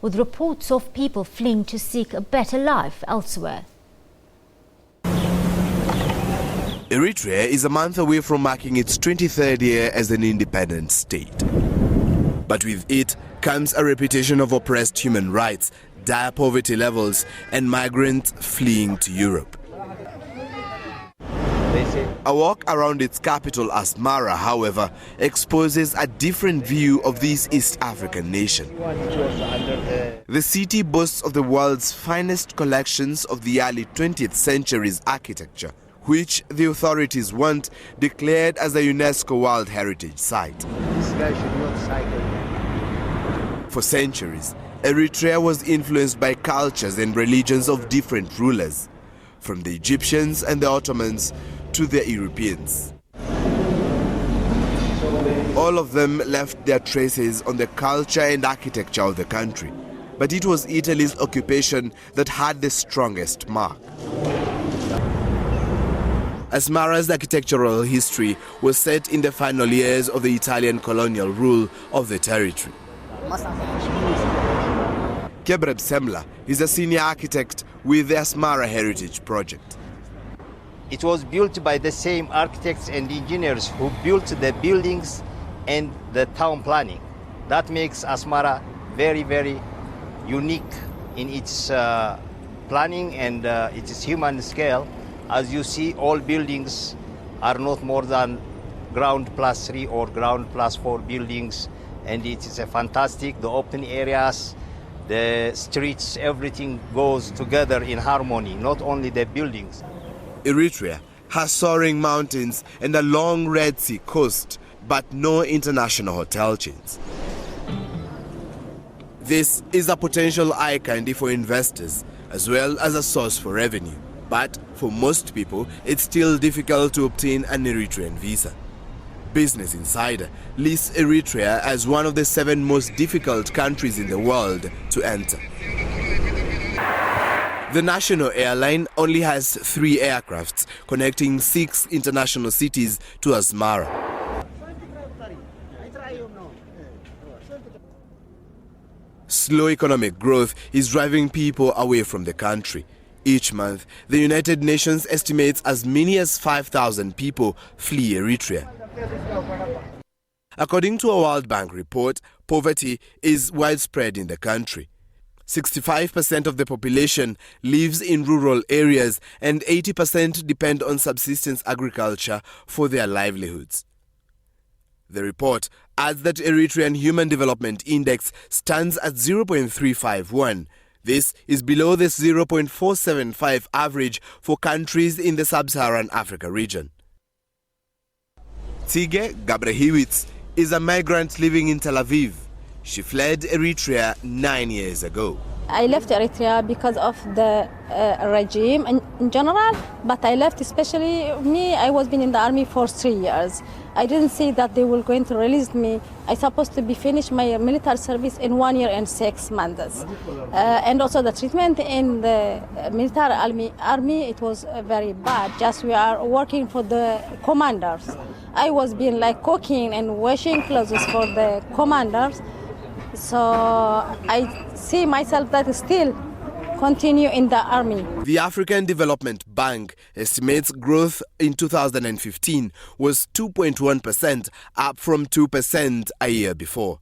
with reports of people fleeing to seek a better life elsewhere. Eritrea is a month away from marking its 23rd year as an independent state. But with it comes a reputation of oppressed human rights, dire poverty levels, and migrants fleeing to Europe. A walk around its capital, Asmara, however, exposes a different view of this East African nation. The city boasts of the world's finest collections of the early 20th century's architecture, which the authorities want declared as a UNESCO World Heritage Site. This guy should not cycle. For centuries, Eritrea was influenced by cultures and religions of different rulers, from the Egyptians and the Ottomans to the Europeans. All of them left their traces on the culture and architecture of the country, but it was Italy's occupation that had the strongest mark. Asmara's architectural history was set in the final years of the Italian colonial rule of the territory. Kebreb Semla is a senior architect with the Asmara Heritage Project. It was built by the same architects and engineers who built the buildings and the town planning. That makes Asmara very, very unique in its planning and its human scale. As you see, all buildings are not more than ground plus 3 or ground plus 4 buildings, and it is a fantastic, the open areas, the streets, everything goes together in harmony, not only the buildings. Eritrea has soaring mountains and a long Red Sea coast, but no international hotel chains. This is a potential eye candy for investors, as well as a source for revenue. But for most people, it's still difficult to obtain an Eritrean visa. Business Insider lists Eritrea as one of the 7 most difficult countries in the world to enter. The national airline only has 3 aircrafts connecting 6 international cities to Asmara. Slow economic growth is driving people away from the country. Each month, the United Nations estimates as many as 5,000 people flee Eritrea. According to a World Bank report, poverty is widespread in the country. 65% of the population lives in rural areas and 80% depend on subsistence agriculture for their livelihoods. The report adds that Eritrean Human Development Index stands at 0.351. This is below the 0.475 average for countries in the sub-Saharan Africa region. Tige Gabrehiwitz is a migrant living in Tel Aviv. She fled Eritrea 9 years ago. I left Eritrea because of the regime in general, but I left especially me. I was been in the army for 3 years. I didn't see that they were going to release me. I supposed to be finished my military service in 1 year and 6 months. And also the treatment in the military army, it was very bad. Just we are working for the commanders. I was being like cooking and washing clothes for the commanders. So I see myself that still continue in the army. The African Development Bank estimates growth in 2015 was 2.1%, up from 2% a year before.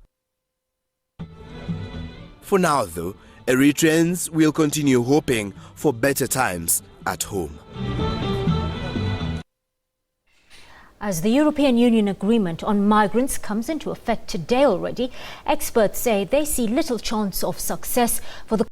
For now, though, Eritreans will continue hoping for better times at home. As the European Union agreement on migrants comes into effect today already, experts say they see little chance of success for the